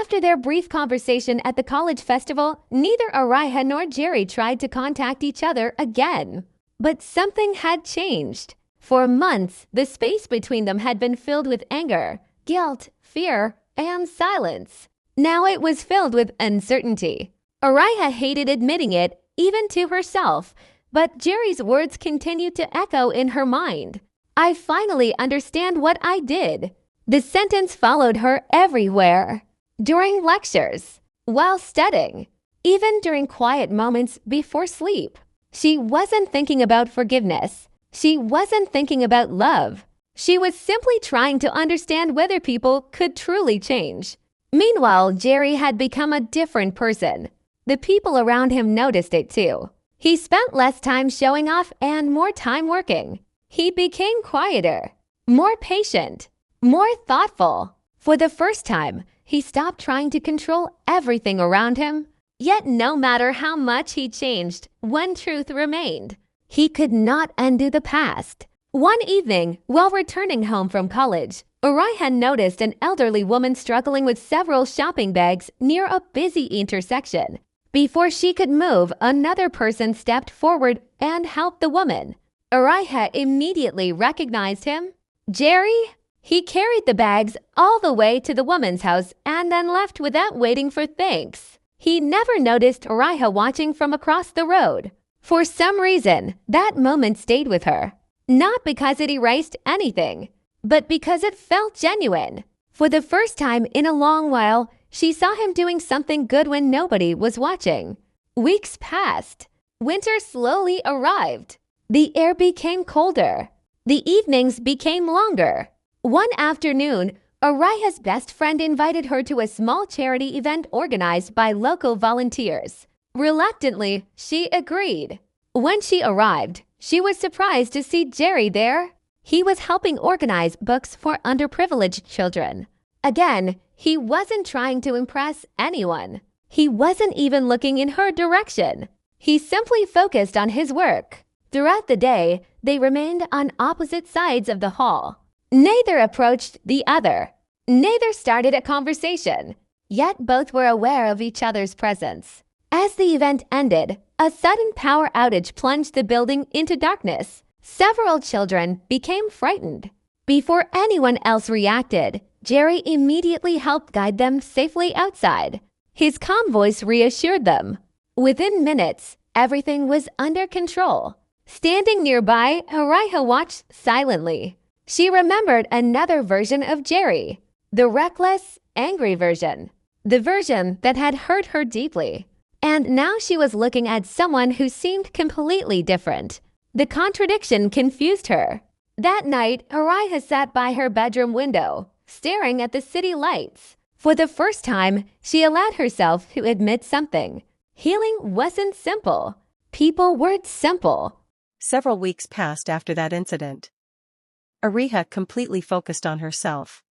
After their brief conversation at the college festival, neither Araya nor Jerry tried to contact each other again. But something had changed. For months, the space between them had been filled with anger, guilt, fear, and silence. Now it was filled with uncertainty. Araya hated admitting it, even to herself, but Jerry's words continued to echo in her mind. "I finally understand what I did." The sentence followed her everywhere. During lectures, while studying, even during quiet moments before sleep. She wasn't thinking about forgiveness. She wasn't thinking about love. She was simply trying to understand whether people could truly change. Meanwhile, Jerry had become a different person. The people around him noticed it too. He spent less time showing off and more time working. He became quieter, more patient, more thoughtful. For the first time, he stopped trying to control everything around him. Yet no matter how much he changed, one truth remained. He could not undo the past. One evening, while returning home from college, Araya noticed an elderly woman struggling with several shopping bags near a busy intersection. Before she could move, another person stepped forward and helped the woman. Araya immediately recognized him. Jerry? He carried the bags all the way to the woman's house and then left without waiting for thanks. He never noticed Araya watching from across the road. For some reason, that moment stayed with her. Not because it erased anything, but because it felt genuine. For the first time in a long while, she saw him doing something good when nobody was watching. Weeks passed. Winter slowly arrived. The air became colder. The evenings became longer. One afternoon, Araya's best friend invited her to a small charity event organized by local volunteers. Reluctantly, she agreed. When she arrived, she was surprised to see Jerry there. He was helping organize books for underprivileged children. Again, he wasn't trying to impress anyone. He wasn't even looking in her direction. He simply focused on his work. Throughout the day, they remained on opposite sides of the hall. Neither approached the other. Neither started a conversation. Yet both were aware of each other's presence. As the event ended, a sudden power outage plunged the building into darkness. Several children became frightened. Before anyone else reacted, Jerry immediately helped guide them safely outside. His calm voice reassured them. Within minutes, everything was under control. Standing nearby, Araya watched silently. She remembered another version of Jerry, the reckless, angry version, the version that had hurt her deeply. And now she was looking at someone who seemed completely different. The contradiction confused her. That night, Araya sat by her bedroom window, staring at the city lights. For the first time, she allowed herself to admit something. Healing wasn't simple. People weren't simple. Several weeks passed after that incident. Araya completely focused on herself.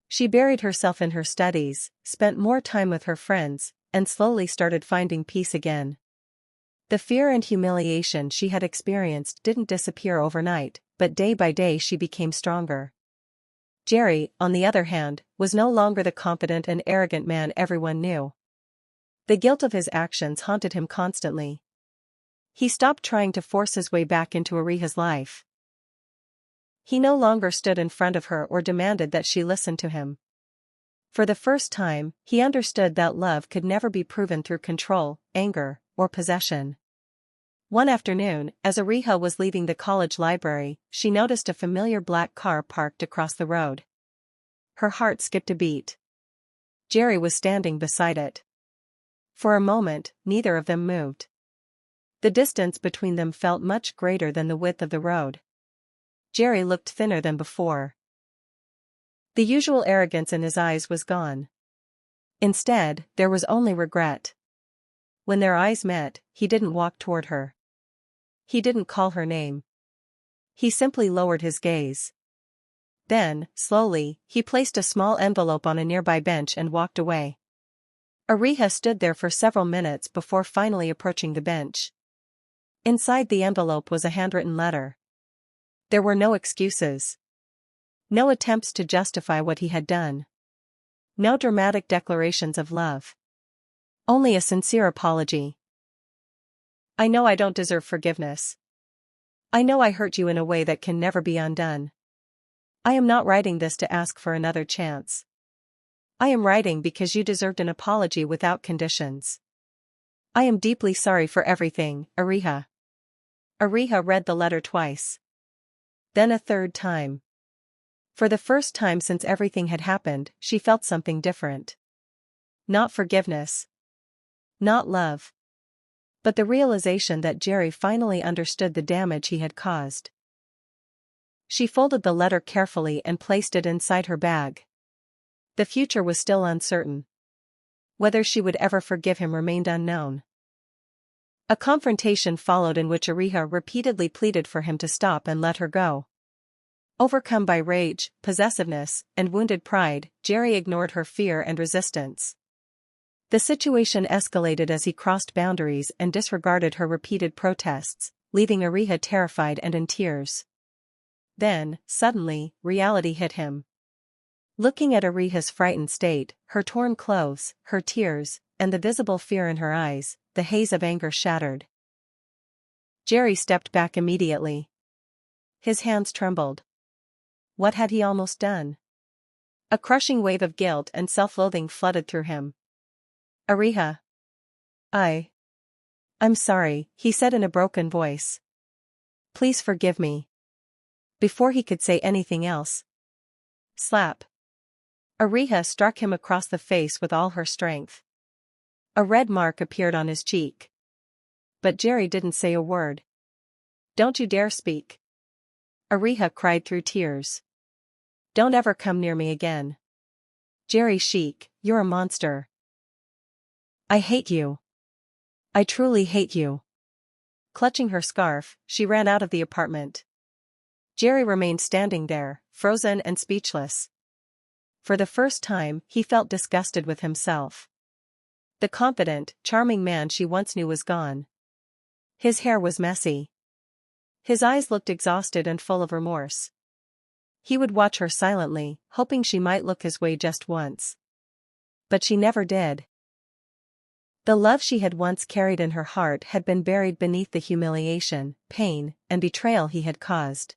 She buried herself in her studies, spent more time with her friends, and slowly started finding peace again. The fear and humiliation she had experienced didn't disappear overnight, but day by day she became stronger. Jerry, on the other hand, was no longer the confident and arrogant man everyone knew. The guilt of his actions haunted him constantly. He stopped trying to force his way back into Araya's life. He no longer stood in front of her or demanded that she listen to him. For the first time, he understood that love could never be proven through control, anger, or possession. One afternoon, as Araya was leaving the college library, she noticed a familiar black car parked across the road. Her heart skipped a beat. Jerry was standing beside it. For a moment, neither of them moved. The distance between them felt much greater than the width of the road. Jerry looked thinner than before. The usual arrogance in his eyes was gone. Instead, there was only regret. When their eyes met, he didn't walk toward her. He didn't call her name. He simply lowered his gaze. Then, slowly, he placed a small envelope on a nearby bench and walked away. Araya stood there for several minutes before finally approaching the bench. Inside the envelope was a handwritten letter. There were no excuses. No attempts to justify what he had done. No dramatic declarations of love. Only a sincere apology. I know I don't deserve forgiveness. I know I hurt you in a way that can never be undone. I am not writing this to ask for another chance. I am writing because you deserved an apology without conditions. I am deeply sorry for everything, Ariha. Ariha read the letter twice. Then a third time. For the first time since everything had happened, she felt something different. Not forgiveness. Not love. But the realization that Jerry finally understood the damage he had caused. She folded the letter carefully and placed it inside her bag. The future was still uncertain. Whether she would ever forgive him remained unknown. A confrontation followed in which Ariha repeatedly pleaded for him to stop and let her go. Overcome by rage, possessiveness, and wounded pride, Jerry ignored her fear and resistance. The situation escalated as he crossed boundaries and disregarded her repeated protests, leaving Ariha terrified and in tears. Then, suddenly, reality hit him. Looking at Ariha's frightened state, her torn clothes, her tears, and the visible fear in her eyes, the haze of anger shattered. Jerry stepped back immediately. His hands trembled. What had he almost done? A crushing wave of guilt and self-loathing flooded through him. Ariha. I'm sorry, he said in a broken voice. Please forgive me. Before he could say anything else. Slap. Ariha struck him across the face with all her strength. A red mark appeared on his cheek. But Jerry didn't say a word. Don't you dare speak. Ariha cried through tears. Don't ever come near me again. Jerry Sheik, you're a monster. I hate you. I truly hate you. Clutching her scarf, she ran out of the apartment. Jerry remained standing there, frozen and speechless. For the first time, he felt disgusted with himself. The confident, charming man she once knew was gone. His hair was messy. His eyes looked exhausted and full of remorse. He would watch her silently, hoping she might look his way just once. But she never did. The love she had once carried in her heart had been buried beneath the humiliation, pain, and betrayal he had caused.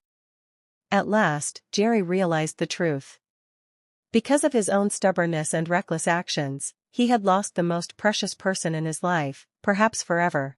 At last, Jerry realized the truth. Because of his own stubbornness and reckless actions, he had lost the most precious person in his life, perhaps forever.